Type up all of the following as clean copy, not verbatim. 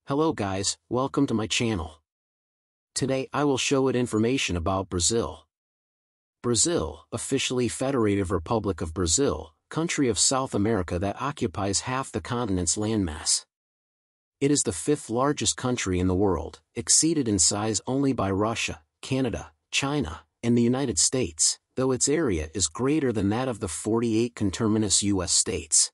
Hello guys, welcome to my channel. Today I will show it information about Brazil. Brazil, officially Federative Republic of Brazil, country of South America that occupies half the continent's landmass. It is the fifth largest country in the world, exceeded in size only by Russia, Canada, China, and the United States, though its area is greater than that of the 48 conterminous U.S. states.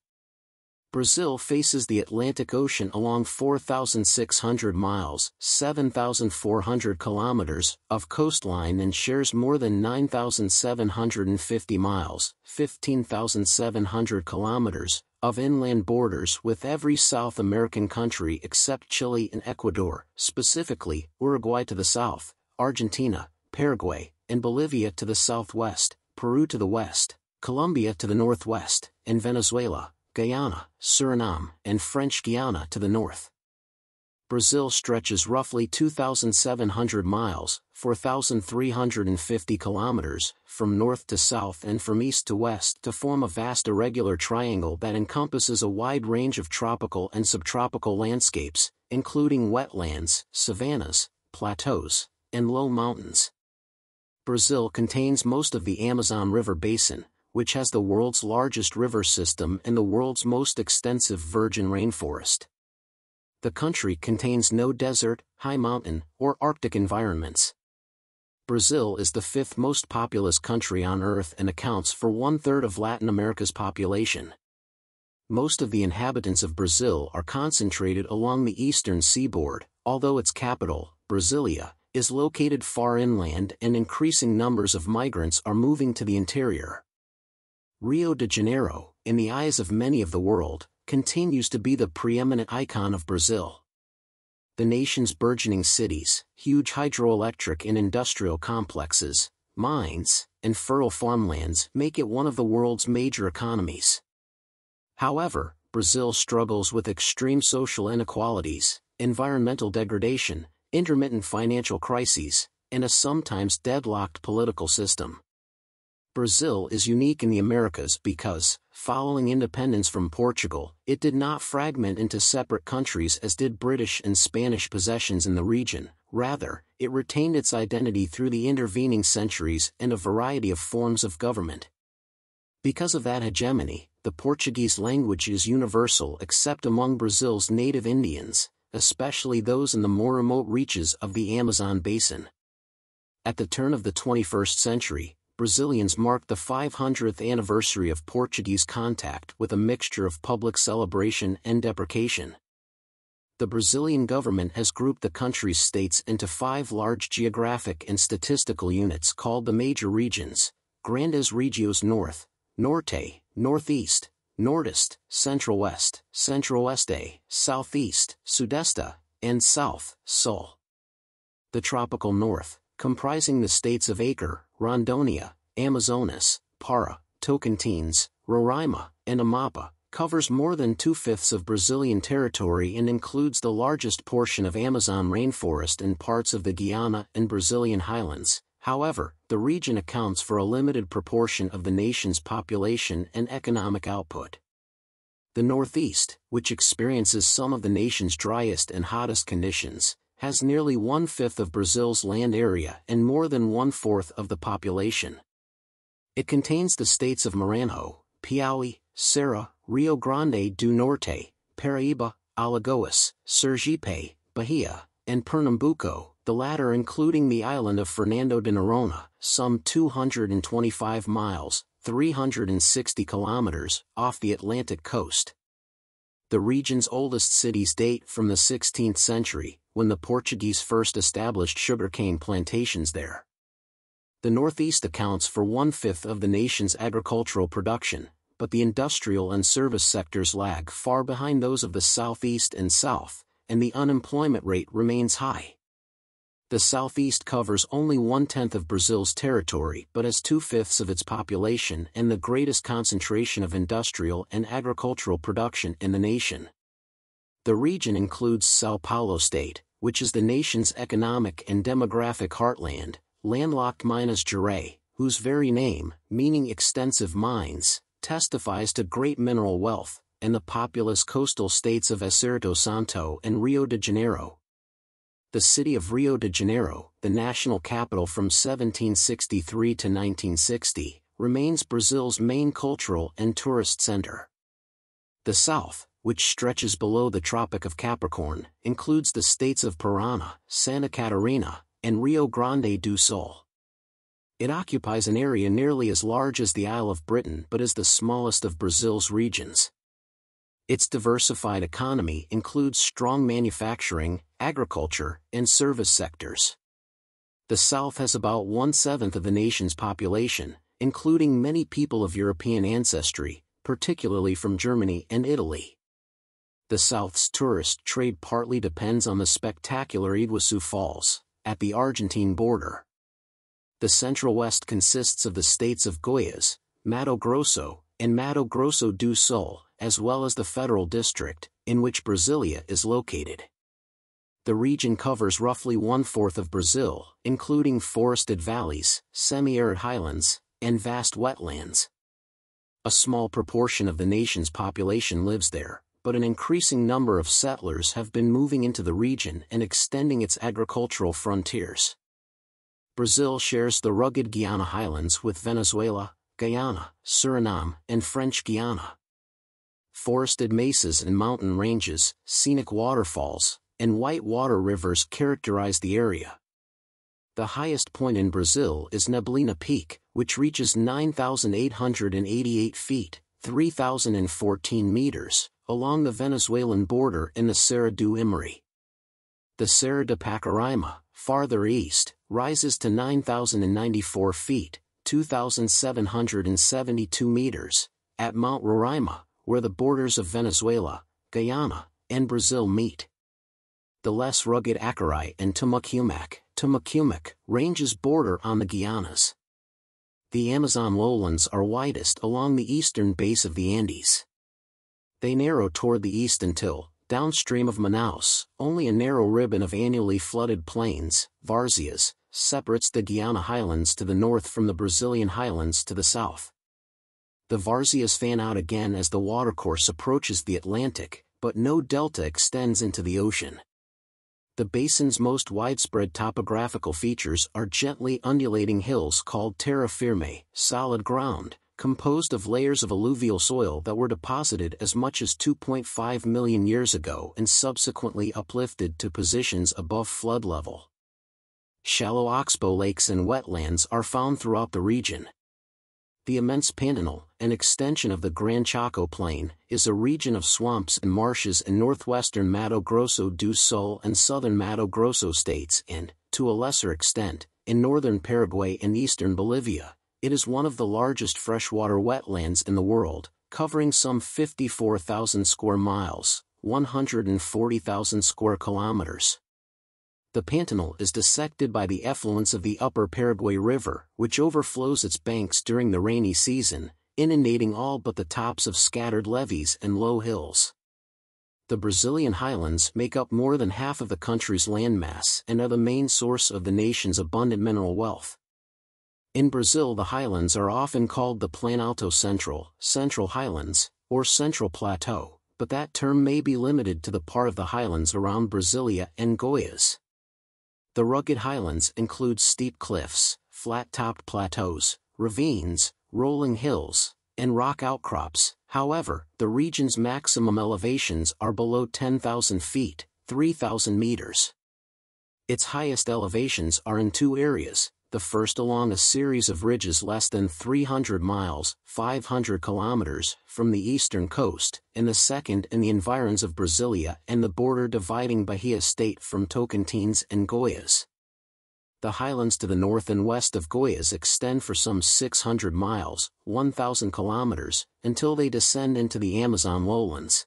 Brazil faces the Atlantic Ocean along 4,600 miles, 7,400 kilometers, of coastline and shares more than 9,750 miles, 15,700 kilometers, of inland borders with every South American country except Chile and Ecuador, specifically, Uruguay to the south, Argentina, Paraguay, and Bolivia to the southwest, Peru to the west, Colombia to the northwest, and Venezuela, Guyana, Suriname, and French Guiana to the north. Brazil stretches roughly 2,700 miles, 4,350 kilometers, from north to south and from east to west to form a vast irregular triangle that encompasses a wide range of tropical and subtropical landscapes, including wetlands, savannas, plateaus, and low mountains. Brazil contains most of the Amazon River basin, which has the world's largest river system and the world's most extensive virgin rainforest. The country contains no desert, high mountain, or Arctic environments. Brazil is the fifth most populous country on Earth and accounts for 1/3 of Latin America's population. Most of the inhabitants of Brazil are concentrated along the eastern seaboard, although its capital, Brasilia, is located far inland and increasing numbers of migrants are moving to the interior. Rio de Janeiro, in the eyes of many of the world, continues to be the preeminent icon of Brazil. The nation's burgeoning cities, huge hydroelectric and industrial complexes, mines, and fertile farmlands make it one of the world's major economies. However, Brazil struggles with extreme social inequalities, environmental degradation, intermittent financial crises, and a sometimes deadlocked political system. Brazil is unique in the Americas because, following independence from Portugal, it did not fragment into separate countries as did British and Spanish possessions in the region. Rather, it retained its identity through the intervening centuries and a variety of forms of government. Because of that hegemony, the Portuguese language is universal except among Brazil's native Indians, especially those in the more remote reaches of the Amazon basin. At the turn of the 21st century, Brazilians marked the 500th anniversary of Portuguese contact with a mixture of public celebration and deprecation. The Brazilian government has grouped the country's states into 5 large geographic and statistical units called the major regions: Grandes Regiões North, Norte, Northeast, Nordeste, Central-West, Centro-Oeste, Southeast, Sudeste, and South, Sul. The tropical north, comprising the states of Acre, Rondônia, Amazonas, Para, Tocantins, Roraima, and Amapá, covers more than 2/5 of Brazilian territory and includes the largest portion of Amazon rainforest and parts of the Guiana and Brazilian highlands. However, the region accounts for a limited proportion of the nation's population and economic output. The Northeast, which experiences some of the nation's driest and hottest conditions, has nearly 1/5 of Brazil's land area and more than 1/4 of the population. It contains the states of Maranhão, Piauí, Ceará, Rio Grande do Norte, Paraíba, Alagoas, Sergipe, Bahia, and Pernambuco, the latter including the island of Fernando de Noronha, some 225 miles, 360 kilometers, off the Atlantic coast. The region's oldest cities date from the 16th century, when the Portuguese first established sugarcane plantations there. The Northeast accounts for 1/5 of the nation's agricultural production, but the industrial and service sectors lag far behind those of the Southeast and South, and the unemployment rate remains high. The Southeast covers only 1/10 of Brazil's territory but has 2/5 of its population and the greatest concentration of industrial and agricultural production in the nation. The region includes São Paulo state, which is the nation's economic and demographic heartland, landlocked Minas Gerais, whose very name, meaning extensive mines, testifies to great mineral wealth, and the populous coastal states of Espírito Santo and Rio de Janeiro. The city of Rio de Janeiro, the national capital from 1763 to 1960, remains Brazil's main cultural and tourist center. The south, which stretches below the Tropic of Capricorn, includes the states of Paraná, Santa Catarina, and Rio Grande do Sul. It occupies an area nearly as large as the Isle of Britain but is the smallest of Brazil's regions. Its diversified economy includes strong manufacturing, agriculture, and service sectors. The south has about 1/7 of the nation's population, including many people of European ancestry, particularly from Germany and Italy. The south's tourist trade partly depends on the spectacular Iguaçu Falls, at the Argentine border. The Central West consists of the states of Goiás, Mato Grosso, and Mato Grosso do Sul, as well as the Federal District, in which Brasília is located. The region covers roughly 1/4 of Brazil, including forested valleys, semi-arid highlands, and vast wetlands. A small proportion of the nation's population lives there, but an increasing number of settlers have been moving into the region and extending its agricultural frontiers. Brazil shares the rugged Guiana Highlands with Venezuela, Guyana, Suriname, and French Guiana. Forested mesas and mountain ranges, scenic waterfalls, and whitewater rivers characterize the area. The highest point in Brazil is Neblina Peak, which reaches 9,888 feet, 3,014 meters, along the Venezuelan border in the Serra do Imari. The Serra de Pacaraima, farther east, rises to 9,094 feet, 2,772 meters, at Mount Roraima, where the borders of Venezuela, Guyana, and Brazil meet. The less rugged Acarai and Tumacumac ranges border on the Guianas. The Amazon lowlands are widest along the eastern base of the Andes. They narrow toward the east until, downstream of Manaus, only a narrow ribbon of annually flooded plains, várzeas, separates the Guiana highlands to the north from the Brazilian highlands to the south. The várzeas fan out again as the watercourse approaches the Atlantic, but no delta extends into the ocean. The basin's most widespread topographical features are gently undulating hills called terra firme, solid ground, composed of layers of alluvial soil that were deposited as much as 2.5 million years ago and subsequently uplifted to positions above flood level. Shallow oxbow lakes and wetlands are found throughout the region. The immense Pantanal, an extension of the Gran Chaco Plain, is a region of swamps and marshes in northwestern Mato Grosso do Sul and southern Mato Grosso states and, to a lesser extent, in northern Paraguay and eastern Bolivia. It is one of the largest freshwater wetlands in the world, covering some 54,000 square miles, 140,000 square kilometers. The Pantanal is dissected by the effluents of the upper Paraguay River, which overflows its banks during the rainy season, inundating all but the tops of scattered levees and low hills. The Brazilian highlands make up more than half of the country's landmass and are the main source of the nation's abundant mineral wealth. In Brazil, the highlands are often called the Planalto Central, Central Highlands, or Central Plateau, but that term may be limited to the part of the highlands around Brasília and Goiás. The rugged highlands include steep cliffs, flat-topped plateaus, ravines, rolling hills, and rock outcrops. However, the region's maximum elevations are below 10,000 feet, 3,000 meters. Its highest elevations are in two areas, the first along a series of ridges less than 300 miles, 500 kilometers, from the eastern coast, and the second in the environs of Brasília and the border dividing Bahia State from Tocantins and Goiás. The highlands to the north and west of Goiás extend for some 600 miles, 1,000 kilometers, until they descend into the Amazon lowlands.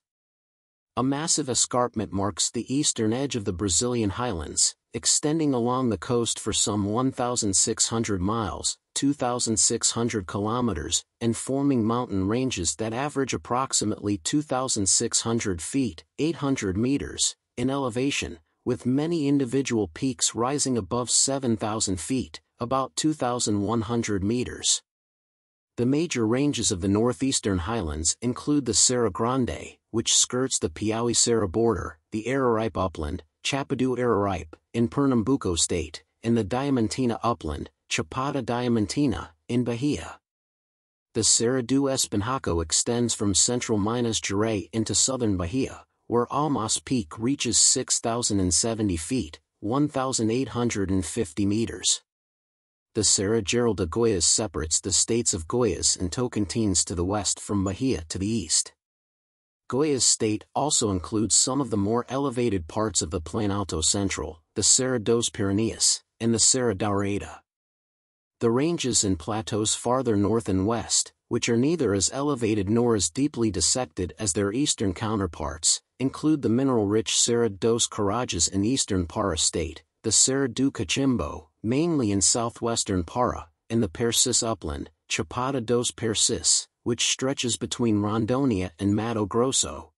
A massive escarpment marks the eastern edge of the Brazilian highlands, extending along the coast for some 1,600 miles, 2,600 kilometers, and forming mountain ranges that average approximately 2,600 feet, 800 meters, in elevation, with many individual peaks rising above 7,000 feet, about 2,100 meters. The major ranges of the northeastern highlands include the Serra Grande, which skirts the Piauí-Serra border, the Araripe Upland, Chapadão-Araripe, in Pernambuco state, and the Diamantina Upland, Chapada Diamantina, in Bahia. The Serra do Espinhaco extends from central Minas Gerais into southern Bahia, where Almas Peak reaches 6,070 feet, 1,850 meters. The Serra Geral de Goiás separates the states of Goiás and Tocantins to the west from Bahia to the east. Goiás state also includes some of the more elevated parts of the Planalto Central, the Serra dos Pirineus, and the Serra Dourada. The ranges and plateaus farther north and west, which are neither as elevated nor as deeply dissected as their eastern counterparts, include the mineral-rich Serra dos Corajes in eastern Para state, the Serra do Cachimbo, mainly in southwestern Para, and the Persis Upland, Chapada dos Persis, which stretches between Rondônia and Mato Grosso.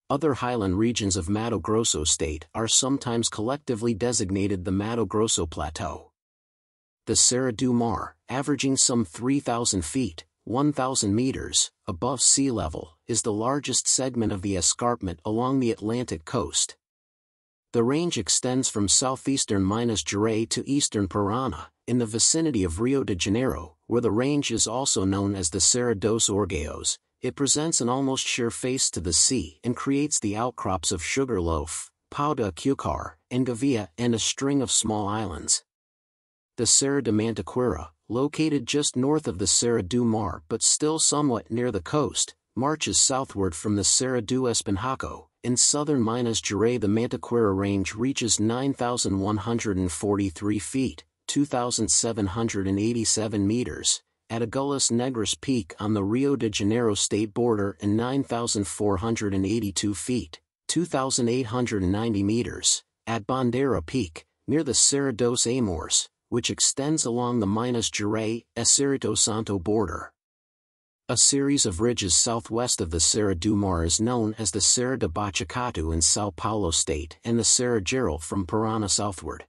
Other highland regions of Mato Grosso state are sometimes collectively designated the Mato Grosso Plateau. The Serra do Mar, averaging some 3,000 feet, 1,000 meters, above sea level, is the largest segment of the escarpment along the Atlantic coast. The range extends from southeastern Minas Gerais to eastern Paraná, in the vicinity of Rio de Janeiro, where the range is also known as the Serra dos Orgulhos. It presents an almost sheer face to the sea and creates the outcrops of Sugarloaf, Pau de Açúcar, and Gavia and a string of small islands. The Serra de Mantiqueira, located just north of the Serra do Mar but still somewhat near the coast, marches southward from the Serra do Espinhaco. In southern Minas Gerais, the Mantiqueira range reaches 9,143 feet, 2,787 meters, at Agulhas Negras Peak on the Rio de Janeiro state border, and 9,482 feet, 2,890 meters, at Bandeira Peak, near the Serra dos Amores, which extends along the Minas Gerais-Espírito Santo border. A series of ridges southwest of the Serra do Mar is known as the Serra de Botucatu in São Paulo state and the Serra Geral from Paraná southward.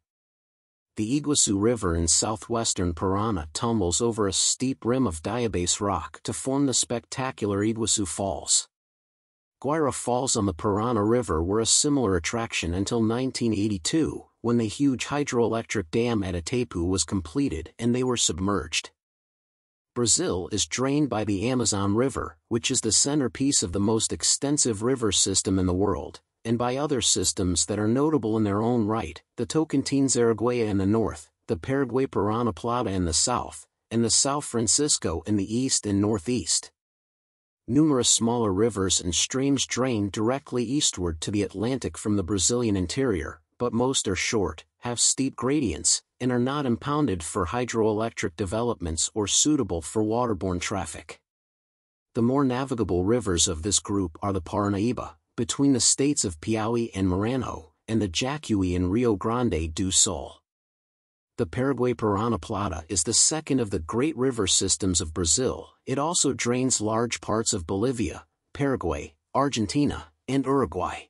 The Iguaçu River in southwestern Paraná tumbles over a steep rim of diabase rock to form the spectacular Iguaçu Falls. Guaira Falls on the Paraná River were a similar attraction until 1982, when the huge hydroelectric dam at Itaipu was completed and they were submerged. Brazil is drained by the Amazon River, which is the centerpiece of the most extensive river system in the world, and by other systems that are notable in their own right, the Tocantins Araguaia in the north, the Paraguay Parana Plata in the south, and the São Francisco in the east and northeast. Numerous smaller rivers and streams drain directly eastward to the Atlantic from the Brazilian interior, but most are short, have steep gradients, and are not impounded for hydroelectric developments or suitable for waterborne traffic. The more navigable rivers of this group are the Parnaíba, between the states of Piauí and Maranhão, and the Jacuí in Rio Grande do Sul. The Paraguay Parana Plata is the second of the great river systems of Brazil. It also drains large parts of Bolivia, Paraguay, Argentina, and Uruguay.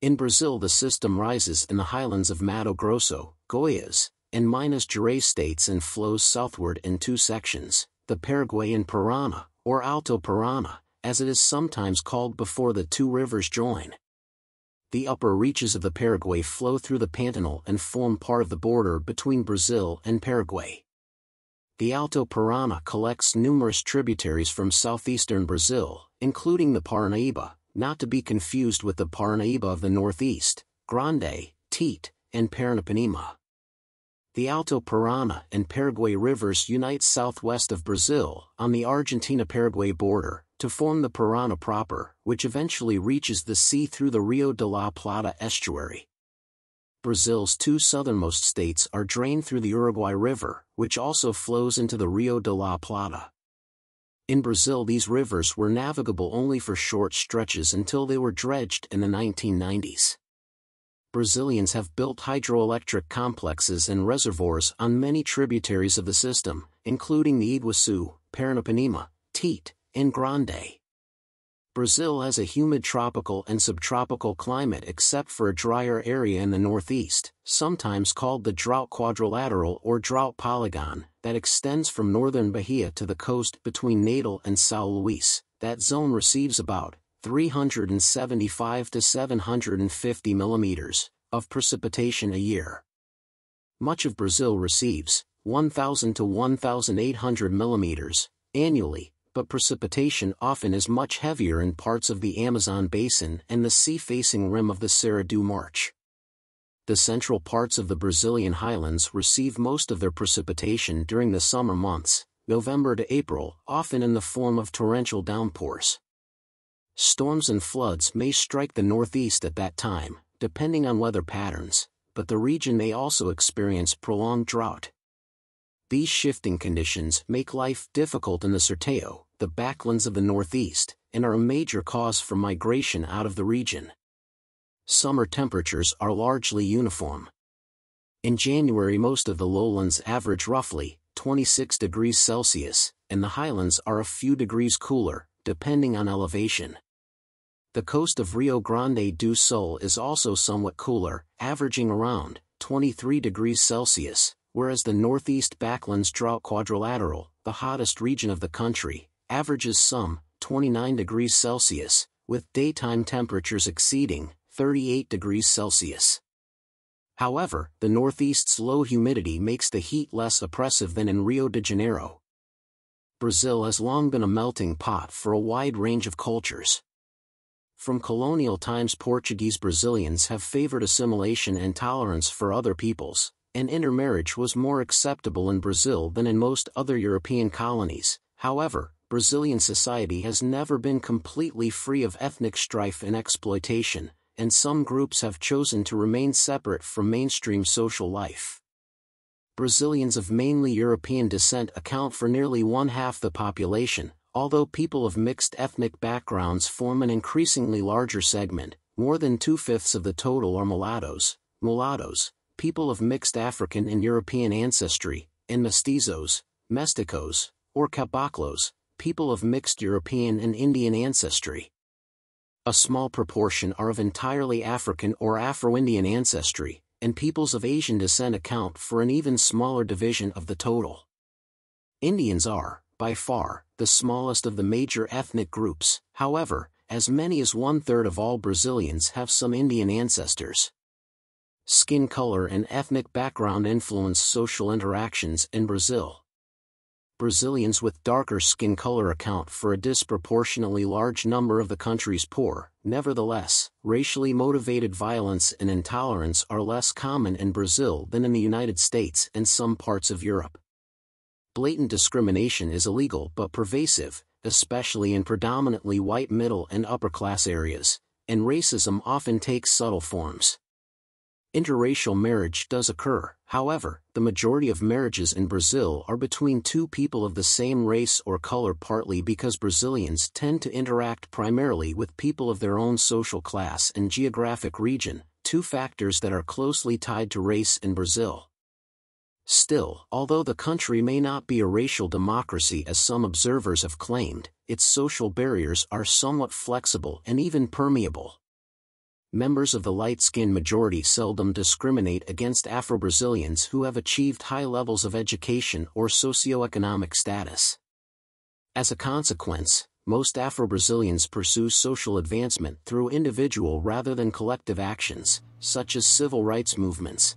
In Brazil, the system rises in the highlands of Mato Grosso, Goiás, and Minas Gerais states and flows southward in two sections, the Paraguayan Parana, or Alto Parana, as it is sometimes called before the two rivers join. The upper reaches of the Paraguay flow through the Pantanal and form part of the border between Brazil and Paraguay. The Alto Parana collects numerous tributaries from southeastern Brazil, including the Parnaíba, not to be confused with the Parnaíba of the northeast, Grande, Tite, and Paranapanema. The Alto Parana and Paraguay rivers unite southwest of Brazil, on the Argentina-Paraguay border, to form the Parana proper, which eventually reaches the sea through the Rio de la Plata estuary. Brazil's two southernmost states are drained through the Uruguay River, which also flows into the Rio de la Plata. In Brazil, these rivers were navigable only for short stretches until they were dredged in the 1990s. Brazilians have built hydroelectric complexes and reservoirs on many tributaries of the system, including the Iguaçu, Paranapanema, Tite, and Grande. Brazil has a humid tropical and subtropical climate except for a drier area in the northeast, sometimes called the drought quadrilateral or drought polygon, that extends from northern Bahia to the coast between Natal and São Luís. That zone receives about 375 to 750 millimeters of precipitation a year. Much of Brazil receives 1,000 to 1,800 millimeters annually, but precipitation often is much heavier in parts of the Amazon basin and the sea-facing rim of the Serra do Marche. The central parts of the Brazilian highlands receive most of their precipitation during the summer months, November to April, often in the form of torrential downpours. Storms and floods may strike the northeast at that time, depending on weather patterns, but the region may also experience prolonged drought. These shifting conditions make life difficult in the Sertão, the backlands of the northeast, and are a major cause for migration out of the region. Summer temperatures are largely uniform. In January most of the lowlands average roughly 26 degrees Celsius, and the highlands are a few degrees cooler, depending on elevation. The coast of Rio Grande do Sul is also somewhat cooler, averaging around 23 degrees Celsius, whereas the northeast backlands drought quadrilateral, the hottest region of the country, averages some 29 degrees Celsius, with daytime temperatures exceeding 38 degrees Celsius. However, the northeast's low humidity makes the heat less oppressive than in Rio de Janeiro. Brazil has long been a melting pot for a wide range of cultures. From colonial times Portuguese Brazilians have favored assimilation and tolerance for other peoples, and intermarriage was more acceptable in Brazil than in most other European colonies. However, Brazilian society has never been completely free of ethnic strife and exploitation, and some groups have chosen to remain separate from mainstream social life. Brazilians of mainly European descent account for nearly one-half the population, although people of mixed ethnic backgrounds form an increasingly larger segment. More than two-fifths of the total are mulattoes, people of mixed African and European ancestry, and mestizos, mesticos, or caboclos, people of mixed European and Indian ancestry. A small proportion are of entirely African or Afro-Indian ancestry, and peoples of Asian descent account for an even smaller division of the total. Indians are, by far, the smallest of the major ethnic groups. However, as many as one-third of all Brazilians have some Indian ancestors. Skin color and ethnic background influence social interactions in Brazil. Brazilians with darker skin color account for a disproportionately large number of the country's poor. Nevertheless, racially motivated violence and intolerance are less common in Brazil than in the United States and some parts of Europe. Blatant discrimination is illegal but pervasive, especially in predominantly white middle and upper-class areas, and racism often takes subtle forms. Interracial marriage does occur, however, the majority of marriages in Brazil are between two people of the same race or color, partly because Brazilians tend to interact primarily with people of their own social class and geographic region, two factors that are closely tied to race in Brazil. Still, although the country may not be a racial democracy as some observers have claimed, its social barriers are somewhat flexible and even permeable. Members of the light-skinned majority seldom discriminate against Afro-Brazilians who have achieved high levels of education or socioeconomic status. As a consequence, most Afro-Brazilians pursue social advancement through individual rather than collective actions, such as civil rights movements.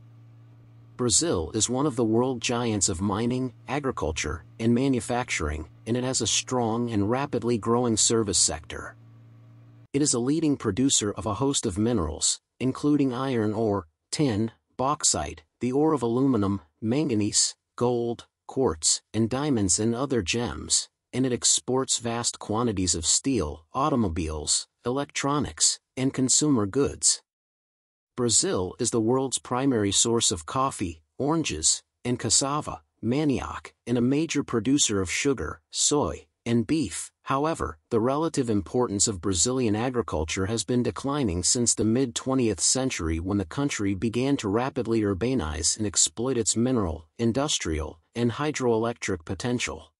Brazil is one of the world giants of mining, agriculture, and manufacturing, and it has a strong and rapidly growing service sector. It is a leading producer of a host of minerals, including iron ore, tin, bauxite, the ore of aluminum, manganese, gold, quartz, and diamonds and other gems, and it exports vast quantities of steel, automobiles, electronics, and consumer goods. Brazil is the world's primary source of coffee, oranges, and cassava, manioc, and a major producer of sugar, soy, and beef. However, the relative importance of Brazilian agriculture has been declining since the mid-20th century, when the country began to rapidly urbanize and exploit its mineral, industrial, and hydroelectric potential.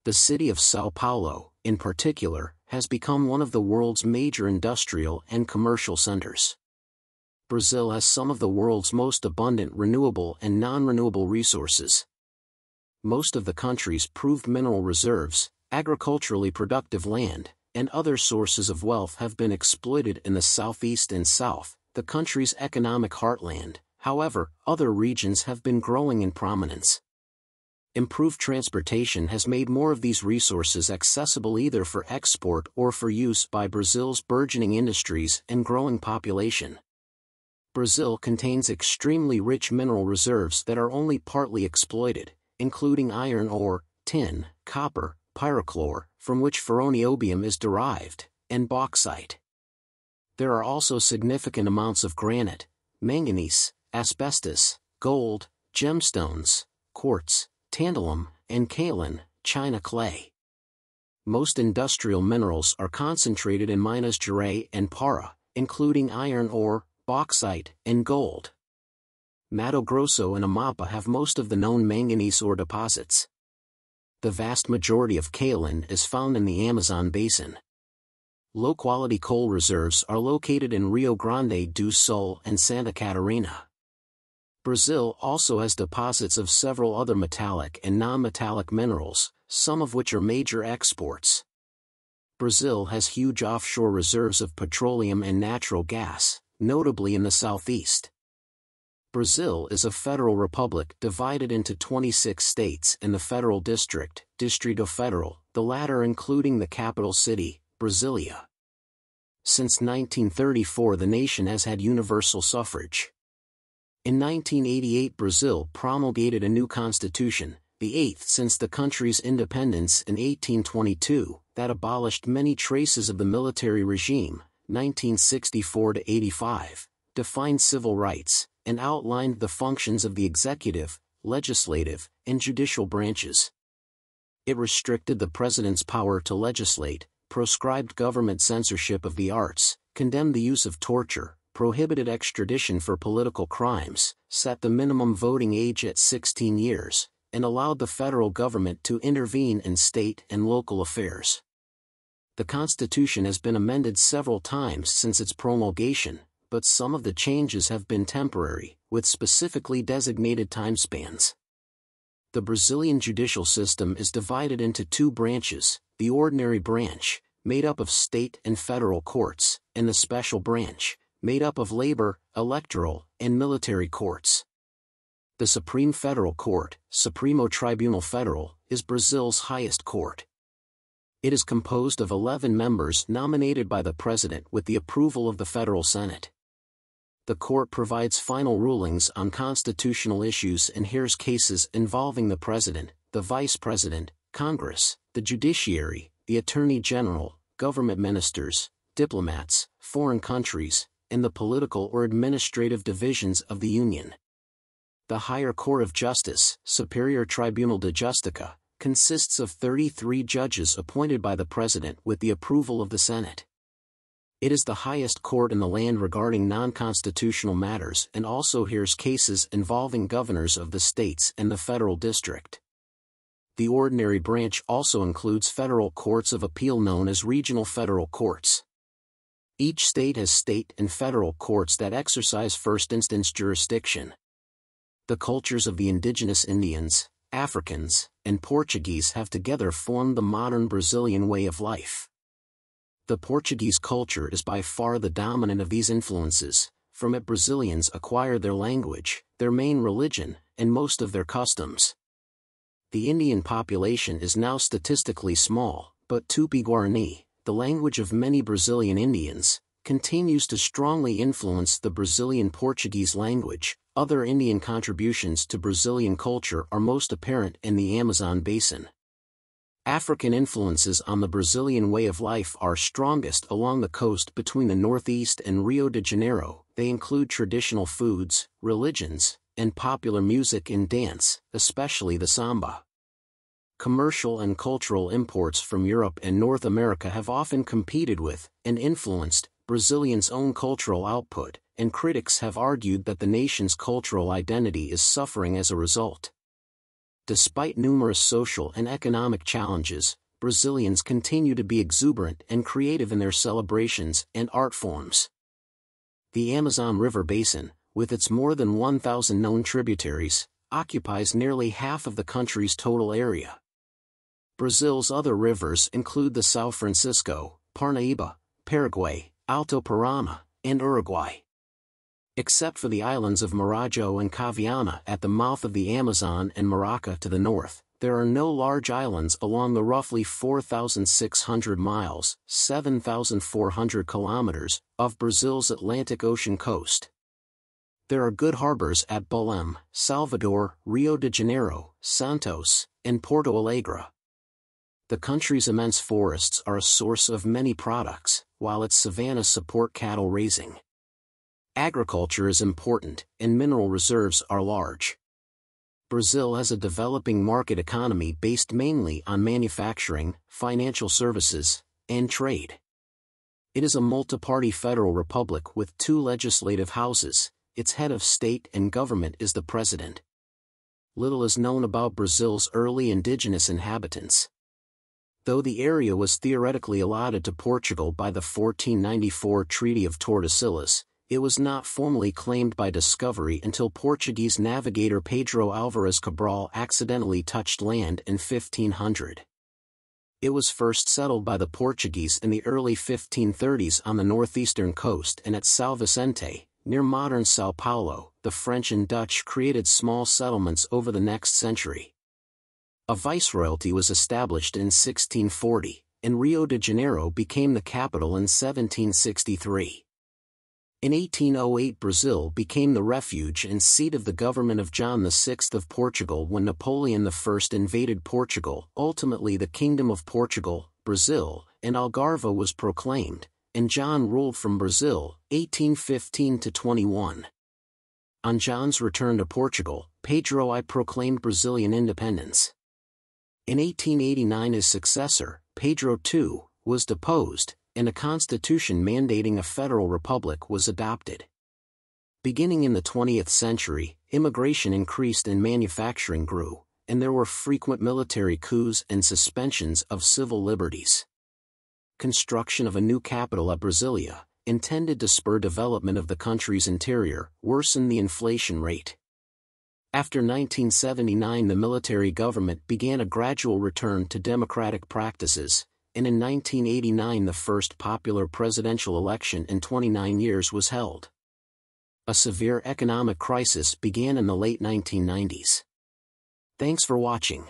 The city of São Paulo, in particular, has become one of the world's major industrial and commercial centers. Brazil has some of the world's most abundant renewable and non-renewable resources. Most of the country's proved mineral reserves, agriculturally productive land, and other sources of wealth have been exploited in the southeast and south, the country's economic heartland. However, other regions have been growing in prominence. Improved transportation has made more of these resources accessible either for export or for use by Brazil's burgeoning industries and growing population. Brazil contains extremely rich mineral reserves that are only partly exploited, including iron ore, tin, copper, pyrochlore, from which ferroniobium is derived, and bauxite. There are also significant amounts of granite, manganese, asbestos, gold, gemstones, quartz, tantalum, and kaolin, China clay. Most industrial minerals are concentrated in Minas Gerais and Para, including iron ore, bauxite, and gold. Mato Grosso and Amapá have most of the known manganese ore deposits. The vast majority of kaolin is found in the Amazon basin. Low-quality coal reserves are located in Rio Grande do Sul and Santa Catarina. Brazil also has deposits of several other metallic and non-metallic minerals, some of which are major exports. Brazil has huge offshore reserves of petroleum and natural gas, notably in the southeast. Brazil is a federal republic divided into 26 states and the federal district, Distrito Federal, the latter including the capital city, Brasilia. Since 1934 the nation has had universal suffrage. In 1988 Brazil promulgated a new constitution, the eighth since the country's independence in 1822, that abolished many traces of the military regime, 1964-85, defined civil rights, and outlined the functions of the executive, legislative, and judicial branches. It restricted the president's power to legislate, proscribed government censorship of the arts, condemned the use of torture, prohibited extradition for political crimes, set the minimum voting age at 16 years, and allowed the federal government to intervene in state and local affairs. The Constitution has been amended several times since its promulgation, but some of the changes have been temporary, with specifically designated timespans. The Brazilian judicial system is divided into two branches, the ordinary branch, made up of state and federal courts, and the special branch, made up of labor, electoral, and military courts. The Supreme Federal Court, Supremo Tribunal Federal, is Brazil's highest court. It is composed of 11 members nominated by the President with the approval of the Federal Senate. The court provides final rulings on constitutional issues and hears cases involving the President, the Vice President, Congress, the Judiciary, the Attorney General, government ministers, diplomats, foreign countries, and the political or administrative divisions of the Union. The higher court of justice, Superior Tribunal de Justiça, consists of 33 judges appointed by the President with the approval of the Senate. It is the highest court in the land regarding non-constitutional matters and also hears cases involving governors of the states and the federal district. The ordinary branch also includes federal courts of appeal known as regional federal courts. Each state has state and federal courts that exercise first-instance jurisdiction. The cultures of the indigenous Indians, Africans, and Portuguese have together formed the modern Brazilian way of life. The Portuguese culture is by far the dominant of these influences. From it Brazilians acquire their language, their main religion, and most of their customs. The Indian population is now statistically small, but Tupi-Guarani, the language of many Brazilian Indians, continues to strongly influence the Brazilian Portuguese language. Other Indian contributions to Brazilian culture are most apparent in the Amazon basin. African influences on the Brazilian way of life are strongest along the coast between the Northeast and Rio de Janeiro. They include traditional foods, religions, and popular music and dance, especially the samba. Commercial and cultural imports from Europe and North America have often competed with, and influenced, Brazilians' own cultural output, and critics have argued that the nation's cultural identity is suffering as a result. Despite numerous social and economic challenges, Brazilians continue to be exuberant and creative in their celebrations and art forms. The Amazon River Basin, with its more than 1,000 known tributaries, occupies nearly half of the country's total area. Brazil's other rivers include the São Francisco, Parnaíba, Paraguay, Alto Paraná, and Uruguay. Except for the islands of Marajo and Caviana at the mouth of the Amazon and Maraca to the north, there are no large islands along the roughly 4,600 miles (7,400 kilometers) of Brazil's Atlantic Ocean coast. There are good harbors at Belém, Salvador, Rio de Janeiro, Santos, and Porto Alegre. The country's immense forests are a source of many products, while its savannas support cattle raising. Agriculture is important, and mineral reserves are large. Brazil has a developing market economy based mainly on manufacturing, financial services, and trade. It is a multi-party federal republic with 2 legislative houses. Its head of state and government is the president. Little is known about Brazil's early indigenous inhabitants. Though the area was theoretically allotted to Portugal by the 1494 Treaty of Tordesillas, it was not formally claimed by discovery until Portuguese navigator Pedro Álvares Cabral accidentally touched land in 1500. It was first settled by the Portuguese in the early 1530s on the northeastern coast and at São Vicente, near modern São Paulo. The French and Dutch created small settlements over the next century. A viceroyalty was established in 1640, and Rio de Janeiro became the capital in 1763. In 1808 Brazil became the refuge and seat of the government of John VI of Portugal when Napoleon I invaded Portugal. Ultimately the Kingdom of Portugal, Brazil, and Algarve was proclaimed, and John ruled from Brazil, 1815–21. On John's return to Portugal, Pedro I proclaimed Brazilian independence. In 1889 his successor, Pedro II, was deposed, and a constitution mandating a federal republic was adopted. Beginning in the 20th century, immigration increased and manufacturing grew, and there were frequent military coups and suspensions of civil liberties. Construction of a new capital at Brasilia, intended to spur development of the country's interior, worsened the inflation rate. After 1979 the military government began a gradual return to democratic practices, and in 1989 the first popular presidential election in 29 years was held. A severe economic crisis began in the late 1990s. Thanks for watching.